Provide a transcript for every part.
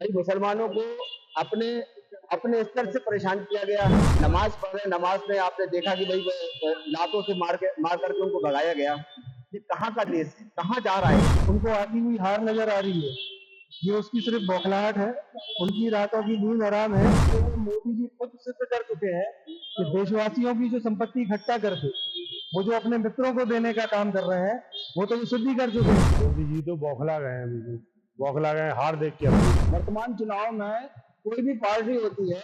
भाई मुसलमानों को अपने अपने स्तर से परेशान किया गया। नमाज पढ़ रहे, नमाज में आपने देखा कि भाई लातों से मार करके उनको भगाया गया। ये कहाँ का देश है, कहाँ जा रहा है? उनको आती हुई हार नजर आ रही है। ये उसकी सिर्फ बौखलाहट है, उनकी रातों की नींद हराम है। तो वो मोदी जी खुद सिद्ध कर चुके हैं कि देशवासियों की जो संपत्ति इकट्ठा करके वो जो अपने मित्रों को देने का काम कर रहे हैं, वो तो वो सिद्ध ही कर चुके हैं। मोदी जी तो बौखला गए हैं, बिल्कुल बौखला गए हैं हार देख के अपनी। वर्तमान चुनाव में कोई भी पार्टी होती है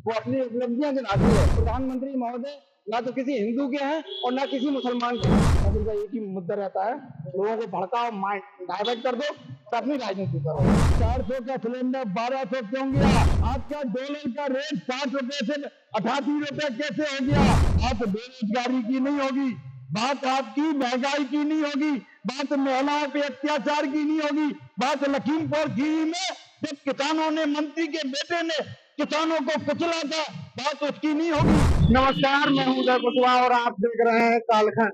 वो अपनी उपलब्धियां गिनाती है। प्रधानमंत्री महोदय ना तो किसी हिंदू के हैं और ना किसी मुसलमान के हैं। और उनका एक ही मुद्दा रहता है, लोगों को भड़काओ, माइंड डाइवर्ट कर दो, अपनी राजनीति करो। 400 का सिलेंडर 1200 क्यों गया? आपका डॉलर का रेट 60 रुपए से 88 रुपए कैसे हो गया? बात बेरोजगारी की नहीं होगी, बात आपकी महंगाई की नहीं होगी, बात महिलाओं पे अत्याचार की नहीं होगी, बात लखीमपुर खीरी में जब किसानों ने, मंत्री के बेटे ने किसानों को कुचला था, बात उसकी नहीं होगी। नमस्कार, मैं हूं उदय कुशवाहा और आप देख रहे हैं कालखंड।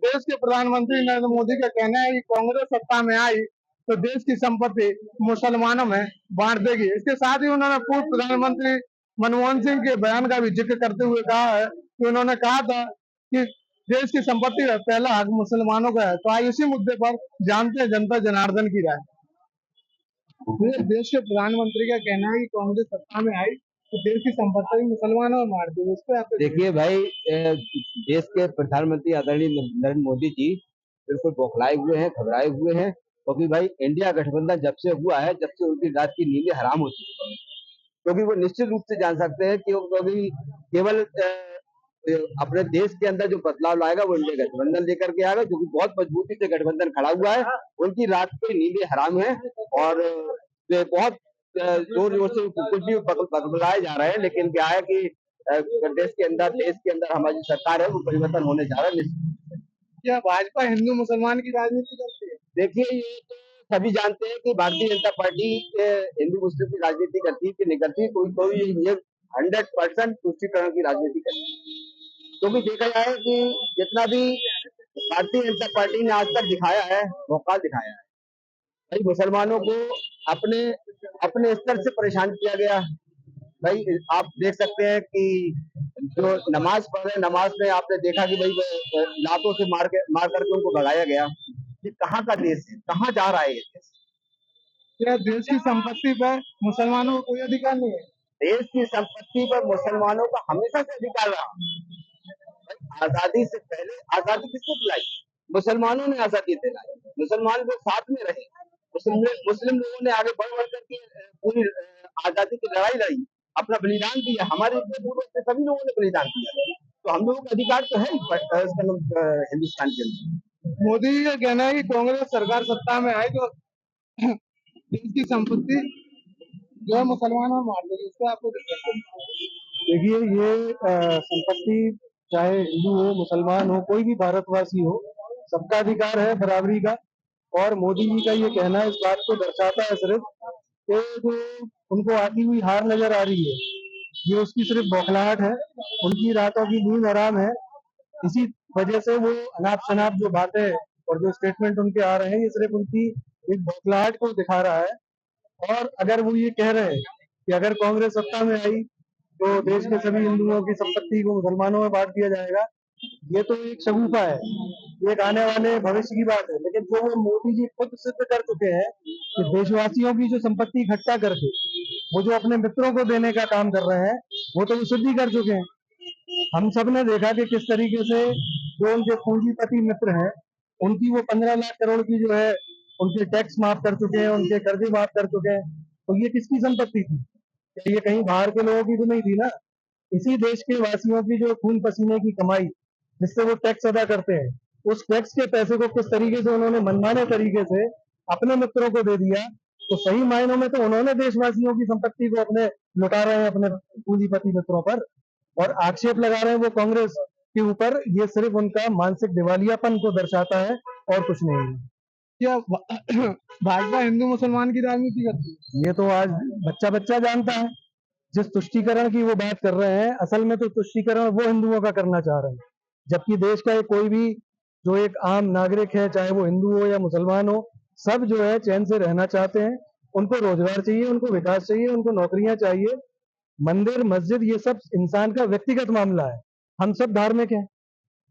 देश के प्रधानमंत्री नरेंद्र मोदी का कहना है कि कांग्रेस सत्ता में आई तो देश की संपत्ति मुसलमानों में बांट देगी। इसके साथ ही उन्होंने पूर्व प्रधानमंत्री मनमोहन सिंह के बयान का भी जिक्र करते हुए कहा है कि उन्होंने कहा था कि देश की संपत्ति में पहला हक मुसलमानों का है। तो आइए इसी मुद्दे पर जानते हैं जनता जनार्दन की राय। देश के प्रधानमंत्री का कहना है कि कांग्रेस सत्ता में आई तो देश की संपत्ति मुसलमानों में बांट देगी। इस पर आप देखिए भाई, देश के प्रधानमंत्री आदरणीय नरेंद्र मोदी जी बिल्कुल बौखलाए हुए हैं, घबराए हुए हैं, क्योंकि भाई इंडिया गठबंधन जब से हुआ है, जब से उनकी रात की नींदें हराम हो चुकी है। क्योंकि वो निश्चित रूप से जान सकते हैं कि क्योंकि केवल अपने देश के अंदर जो बदलाव लाएगा वो इंडिया गठबंधन लेकर के आएगा, जो कि बहुत मजबूती से गठबंधन खड़ा हुआ है। उनकी रात की नींदें हराम है और बहुत जोर जोर से कुछ भी बदलाए जा रहे हैं। लेकिन क्या है कि देश के अंदर हमारी सरकार है, वो परिवर्तन होने जा रहा है। क्या भाजपा हिंदू मुसलमान की राजनीति करती है? देखिए, ये तो सभी जानते हैं कि भारतीय जनता पार्टी हिंदू मुस्लिम की राजनीति करती है कि नहीं करती। कोई कोई ये 100% तुष्टिकरण की राजनीति करती है। क्योंकि देखा जाए कि जितना भी भारतीय जनता पार्टी ने आज तक दिखाया है, मौका दिखाया है, भाई मुसलमानों को अपने अपने स्तर से परेशान किया गया। भाई आप देख सकते हैं कि जो नमाज पढ़ रहे, नमाज में आपने देखा कि भाई लातों से मार करके उनको भगाया गया। ये कहाँ का देश है, कहाँ जा रहा है ये देश? क्या देश की संपत्ति पर मुसलमानों को कोई अधिकार नहीं है? देश की संपत्ति पर मुसलमानों का हमेशा से अधिकार रहा। आजादी से पहले आजादी किसने दिलाई? मुसलमानों ने आजादी दिलाई। मुसलमान लोग साथ में रहे, मुस्लिम लोगों ने आगे बढ़ बढ़ करके पूरी आजादी की लड़ाई लड़ी, अपना बलिदान दिया। हमारे इतने पूर्वज से सभी लोगों ने बलिदान दिया, तो हम लोगों का अधिकार तो है हिंदुस्तान के अंदर। मोदी जी का कहना है कि कांग्रेस सरकार सत्ता में आई तो देश की संपत्ति जो है मुसलमानों में बांट देगी। इसको आपको देखिए, ये संपत्ति चाहे हिंदू हो, मुसलमान हो, कोई भी भारतवासी हो, सबका अधिकार है बराबरी का। और मोदी जी का ये कहना इस बात को दर्शाता है सिर्फ कि जो उनको आती हुई हार नजर आ रही है, ये उसकी सिर्फ बौखलाहट है, उनकी रातों की नींद हराम है। इसी वजह से वो अनाप शनाप जो बातें और जो स्टेटमेंट उनके आ रहे हैं, ये सिर्फ उनकी एक बौखलाहट को दिखा रहा है। और अगर वो ये कह रहे हैं कि अगर कांग्रेस सत्ता में आई तो देश के सभी हिंदुओं की संपत्ति को मुसलमानों में बांट दिया जाएगा, ये तो एक शगुफा है, ये एक आने वाले भविष्य की बात है। लेकिन जो वो मोदी जी खुद सिद्ध कर चुके हैं कि देशवासियों की जो संपत्ति इकट्ठा करके वो जो अपने मित्रों को देने का काम कर रहे हैं, वो तो वो सिद्ध ही कर चुके हैं। हम सब ने देखा कि किस तरीके से जो उनके पूंजीपति मित्र हैं, उनकी वो 15 लाख करोड़ की जो है उनके टैक्स माफ कर चुके हैं, उनके कर्जे माफ कर चुके हैं। तो ये किसकी संपत्ति थी? क्या ये कहीं बाहर के लोगों की तो नहीं थी ना? इसी देश के वासियों की जो खून पसीने की कमाई जिससे वो टैक्स अदा करते हैं, उस टैक्स के पैसे को किस तरीके से उन्होंने मनमाने तरीके से अपने मित्रों को दे दिया। तो सही मायनों में तो उन्होंने देशवासियों की संपत्ति को अपने लुटा रहे हैं अपने पूंजीपति मित्रों पर, और आक्षेप लगा रहे हैं वो कांग्रेस के ऊपर। ये सिर्फ उनका मानसिक दिवालियापन को दर्शाता है और कुछ नहीं है। क्या भाजपा हिंदू मुसलमान की राजनीति करती है? ये तो आज बच्चा बच्चा जानता है। जिस तुष्टीकरण की वो बात कर रहे हैं, असल में तो तुष्टीकरण वो हिंदुओं का करना चाह रहे हैं, जबकि देश का कोई भी जो एक आम नागरिक है, चाहे वो हिंदू हो या मुसलमान हो, सब जो है चैन से रहना चाहते हैं उनको रोजगार चाहिए, उनको विकास चाहिए, उनको नौकरियां चाहिए। मंदिर मस्जिद ये सब इंसान का व्यक्तिगत मामला है। हम सब धार्मिक हैं,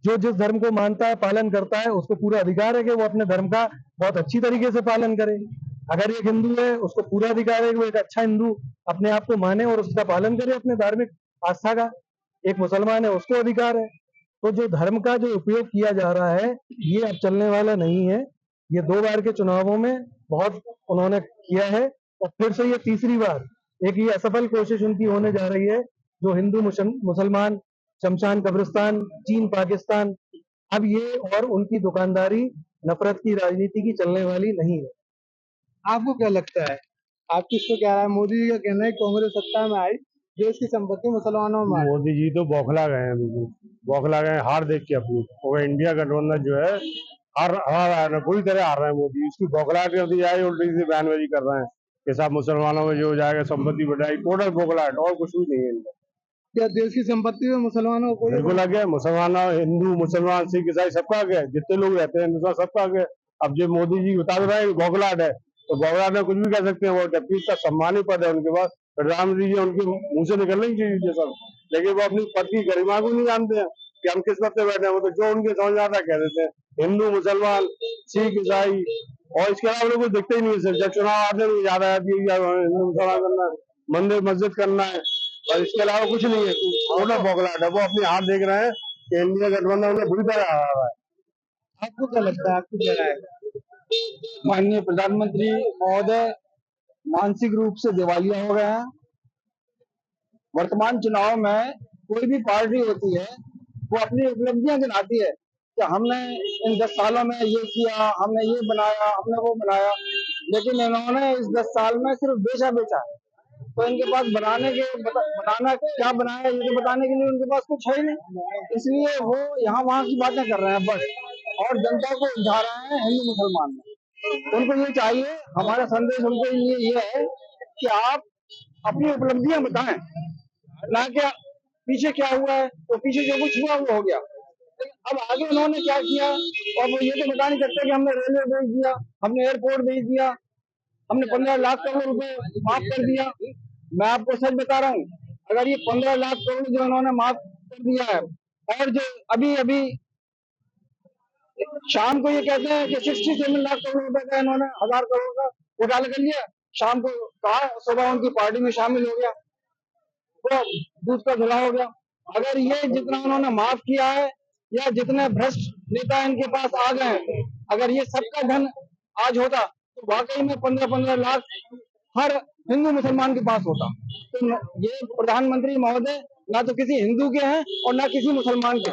जो जिस धर्म को मानता है पालन करता है उसको पूरा अधिकार है कि वो अपने धर्म का बहुत अच्छी तरीके से पालन करे। अगर एक हिंदू है उसको पूरा अधिकार है कि वो एक अच्छा हिंदू अपने आप को माने और उसका पालन करे अपने धार्मिक आस्था का। एक मुसलमान है उसको अधिकार है। तो जो धर्म का जो उपयोग किया जा रहा है ये अब चलने वाला नहीं है। ये 2 बार के चुनावों में बहुत उन्होंने किया है और फिर से ये तीसरी बार एक ये असफल कोशिश उनकी होने जा रही है। जो हिंदू मुसलमान शमशान कब्रिस्तान चीन पाकिस्तान अब ये और उनकी दुकानदारी नफरत की राजनीति की चलने वाली नहीं है। आपको क्या लगता है, आपकी इस पे क्या राय है? मोदी जी का कहना है कांग्रेस सत्ता में आई देश की संपत्ति मुसलमानों में बांट। मोदी जी तो बौखला गए हैं, बिल्कुल बौखला गए हैं हार देख के अपनी। और इंडिया गठबंधन जो है हार रहा है, पूरी तरह हार रहे हैं मोदी। उसकी बौखलाहट कर दी जाए, उल्टी से बयानबाजी कर रहे हैं कि सब मुसलमानों में जो हो जाएगा संपत्ति बढ़ाई, टोटल बौखलाहट और कुछ भी नहीं है इनका। क्या देश की संपत्ति में मुसलमानों को बिल्कुल आ गया, मुसलमान हिंदू मुसलमान सिख ईसाई सबका आ गया, जितने लोग रहते हैं हिंदुस्तान सबका आ गया। अब जो मोदी जी बता रहे हैं बौखलाहट है, तो बौखलाहट में कुछ भी कह सकते हैं वो, जबकि इसका सम्मानी पद है उनके पास। प्रधानमंत्री जी उनके मुंह से निकलने ही चाहिए सब, लेकिन वो अपनी पद की गरिमा को नहीं जानते हैं कि हम किस पद पे बैठे हैं। वो तो जो उनके समझ आता है कह देते हैं, हिंदू मुसलमान सिख ईसाई, और इसके अलावा लोग कुछ दिखते ही नहीं है। सिर्फ जब चुनाव आते हैं याद आया हिंदू मुसलमान करना है, मंदिर मस्जिद करना है, और इसके अलावा कुछ नहीं है। टोटल बौखलाहट है। वो अपनी हाथ देख रहे हैं कि इंडिया गठबंधन उन्हें बुरी तरह हरा रहा है। आपको क्या लगता है, आपकी क्या राय है? माननीय प्रधानमंत्री महोदय मानसिक रूप से दिवालिया हो गए हैं। वर्तमान चुनाव में कोई भी पार्टी होती है वो अपनी उपलब्धियां गिनाती है कि हमने इन 10 सालों में ये किया, हमने ये बनाया, हमने वो बनाया, लेकिन इन्होंने इस 10 साल में सिर्फ बेचा है। तो इनके पास बनाना क्या बनाया ये तो बताने के लिए उनके पास कुछ है ही नहीं, इसलिए वो यहाँ वहाँ की बातें कर रहे हैं बस, और जनता को उलझा रहे हैं हिंदू मुसलमान में। उनको ये चाहिए, हमारा संदेश उनके लिए ये है कि आप अपनी उपलब्धियां बताएं, ना कि पीछे क्या हुआ है। तो पीछे जो कुछ हुआ वो हो गया, अब आगे उन्होंने क्या किया और वो ये तो बता नहीं सकते कि हमने रेलवे भेज दिया, हमने एयरपोर्ट भेज दिया, हमने 15 लाख करोड़ रुपए माफ कर दिया। मैं आपको सच बता रहा हूँ, अगर ये 15 लाख करोड़ जो उन्होंने माफ कर दिया है, और जो अभी अभी शाम को ये कहते हैं कि 67 लाख करोड़ रुपए का इन्होंने 1000 करोड़ का घोटाला कर लिया, शाम को कहा सुबह उनकी पार्टी में शामिल हो गया, तो दूध का धुला हो गया। अगर ये जितना उन्होंने माफ किया है या जितने भ्रष्ट नेता इनके पास आ गए हैं, अगर ये सबका धन आज होता तो वाकई में 15-15 लाख हर हिंदू मुसलमान के पास होता। तो ये प्रधानमंत्री महोदय ना तो किसी हिंदू के हैं और ना किसी मुसलमान के,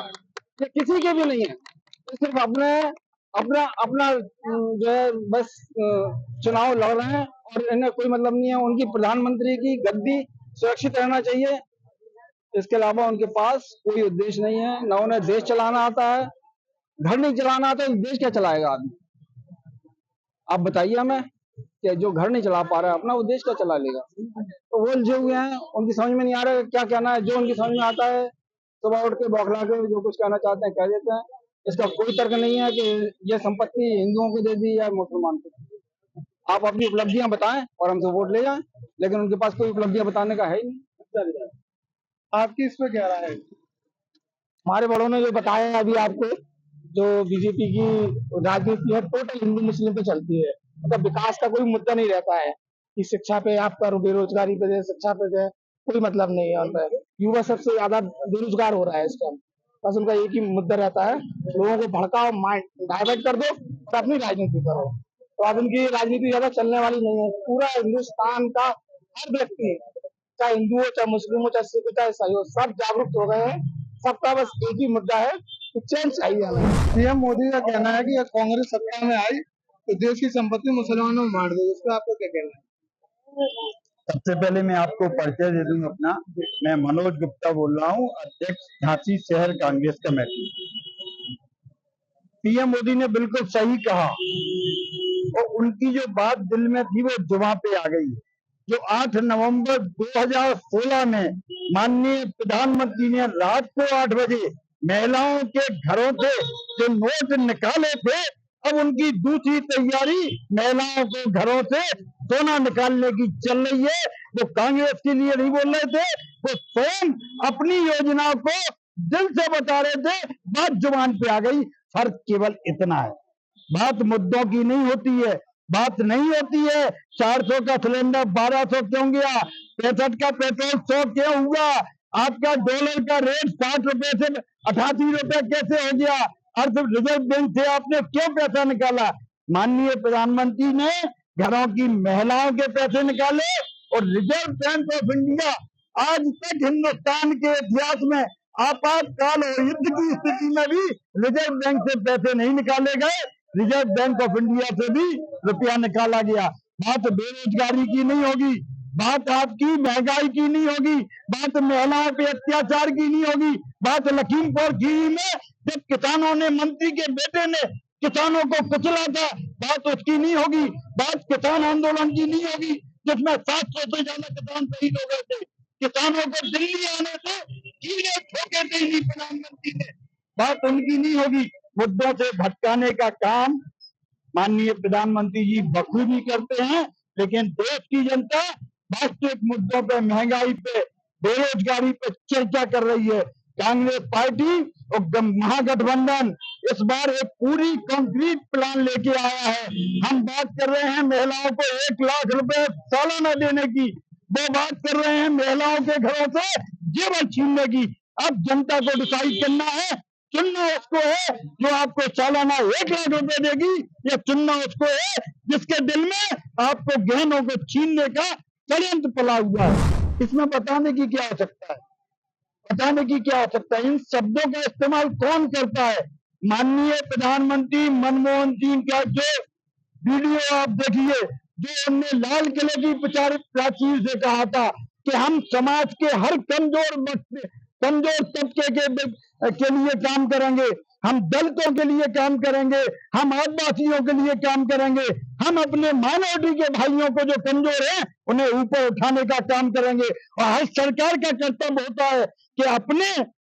ये किसी के भी नहीं है। तो सिर्फ अपना अपना जो है बस चुनाव लड़ रहे हैं और इन्हें कोई मतलब नहीं है। उनकी प्रधानमंत्री की गद्दी सुरक्षित रहना चाहिए, इसके अलावा उनके पास कोई उद्देश्य नहीं है। न उन्हें देश चलाना आता है, घर नहीं चलाना आता है, देश क्या चलाएगा आदमी? आप बताइए हमें कि जो घर नहीं चला पा रहा है अपना, वो देश क्या चला लेगा? तो वो उलझे हुए हैं, उनकी समझ में नहीं आ रहा है क्या कहना है। जो उनकी समझ में आता है सुबह उठ के बौखला के जो कुछ कहना चाहते हैं कह देते हैं। इसका कोई तर्क नहीं है कि ये संपत्ति हिंदुओं को दे दी या मुसलमान को। आप अपनी उपलब्धियां बताएं और हमसे वोट ले जाएं, लेकिन उनके पास कोई उपलब्धियां बताने का है ही नहीं। आपकी इस पे क्या राय है? हमारे बड़ों ने जो बताया अभी आपको, जो बीजेपी की राजनीति है टोटल हिंदू मुस्लिम पे चलती है, मतलब विकास का कोई मुद्दा नहीं रहता है कि शिक्षा पे आपका बेरोजगारी पे दे, शिक्षा पे दे, कोई मतलब नहीं है उनका। युवा सबसे ज्यादा बेरोजगार हो रहा है इस टाइम, बस उनका एक ही मुद्दा रहता है, लोगों को भड़काओ, माइंड डाइवर्ट कर दो और अपनी राजनीति करो। तो अब उनकी राजनीति ज्यादा चलने वाली नहीं है। पूरा हिंदुस्तान का हर व्यक्ति, चाहे हिंदू हो, चाहे मुस्लिम हो, चाहे सिख हो, चाहे ईसाई हो, सब जागरूक हो गए हैं। सबका बस एक ही मुद्दा है कि चेंज चाहिए हमें। पीएम मोदी का कहना है कि कांग्रेस सत्ता में आई तो देश की संपत्ति मुसलमानों में बांट देगी, इस पर आपको क्या कहना है? सबसे पहले मैं आपको परिचय दे दूं अपना। मैं मनोज गुप्ता बोल रहा हूं, अध्यक्ष झांसी शहर कांग्रेस कमेटी। पीएम मोदी ने बिल्कुल सही कहा और उनकी जो बात दिल में थी वो जुबान पे आ गई। जो 8 नवंबर 2016 में माननीय प्रधानमंत्री ने रात को 8 बजे महिलाओं के घरों से जो नोट निकाले थे, अब उनकी दूसरी तैयारी महिलाओं को घरों से सोना निकालने की चल रही है। वो कांग्रेस के लिए नहीं बोल रहे थे, वो स्वयं अपनी योजना को दिल से बता रहे थे, बात जुबान पे आ गई। फर्क केवल इतना है, बात मुद्दों की नहीं होती है, बात नहीं होती है 400 का सिलेंडर 1200 क्यों गया, 65 का पेट्रोल 100 क्यों हुआ, आपका डॉलर का रेट 60 रुपए से 88 रुपए कैसे हो गया, अर्थ रिजर्व बैंक से आपने क्यों पैसा निकाला। माननीय प्रधानमंत्री ने घरों की महिलाओं के पैसे निकाले, और रिजर्व बैंक ऑफ इंडिया आज तक हिंदुस्तान के इतिहास में आपातकाल और युद्ध की स्थिति में भी रिजर्व बैंक से पैसे नहीं निकाले गए, रिजर्व बैंक ऑफ इंडिया से भी रुपया निकाला गया। बात बेरोजगारी की नहीं होगी, बात आपकी महंगाई की नहीं होगी, बात महिलाओं पे अत्याचार की नहीं होगी, बात लखीमपुर खीरी में जब किसानों ने, मंत्री के बेटे ने किसानों को कुचला था, बात उसकी नहीं होगी, बात किसान आंदोलन की नहीं होगी जिसमें 700 से ज्यादा किसान शहीद हो गए थे, किसानों को दिल्ली आने से कीड़े ठोके थे ही प्रधानमंत्री ने, बात उनकी नहीं होगी। मुद्दों से भटकाने का काम माननीय प्रधानमंत्री जी बखूबी करते हैं, लेकिन देश की जनता वास्तविक मुद्दों पे, महंगाई पे, बेरोजगारी पे चर्चा कर रही है। कांग्रेस पार्टी और महागठबंधन इस बार एक पूरी कंक्रीट प्लान लेके आया है। हम बात कर रहे हैं महिलाओं को 1 लाख रुपए सालाना देने की, वो बात कर रहे हैं महिलाओं के घरों से जेवर छीनने की। अब जनता को डिसाइड करना है, चुनना उसको है जो आपको सालाना 1 लाख रुपए देगी, या चुनना उसको है जिसके दिल में आपको गहनों को छीनने का षड्यंत्र पला हुआ है। इसमें बताने की क्या आवश्यकता है, बताने की क्या आवश्यकता है, इन शब्दों का इस्तेमाल कौन करता है। माननीय प्रधानमंत्री मनमोहन सिंह का जो वीडियो आप देखिए, जो हमने लाल किले की प्रचारित प्राचीर से कहा था कि हम समाज के हर कमजोर तबके के लिए काम करेंगे, हम दलितों के लिए काम करेंगे, हम आदिवासियों के लिए काम करेंगे, हम अपने माइनॉरिटी के भाइयों को जो कमजोर हैं उन्हें ऊपर उठाने का काम करेंगे। और हर सरकार का कर्तव्य होता है कि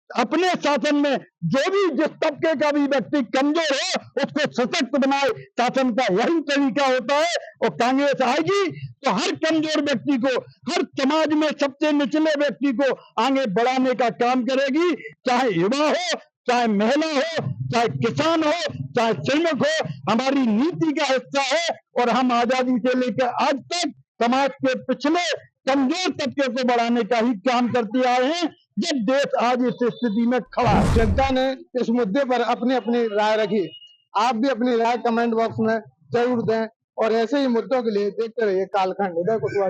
अपने शासन में जो भी जिस तबके का भी व्यक्ति कमजोर हो उसको सशक्त बनाए, शासन का यही तरीका होता है। और कांग्रेस आएगी तो हर कमजोर व्यक्ति को, हर समाज में सबसे निचले व्यक्ति को आगे बढ़ाने का काम करेगी, चाहे युवा हो, चाहे महिला हो, चाहे किसान हो, चाहे श्रमिक हो, हमारी नीति का हिस्सा है। और हम आजादी से लेकर आज तक समाज के पिछले कमजोर तबके को बढ़ाने का ही काम करते आए हैं, जब देश आज इस स्थिति में खड़ा है। जनता ने इस मुद्दे पर अपनी अपनी राय रखी। आप भी अपनी राय कमेंट बॉक्स में जरूर दें, और ऐसे ही मुद्दों के लिए देखते रहिए कालखंड। उदय कुशवाहा।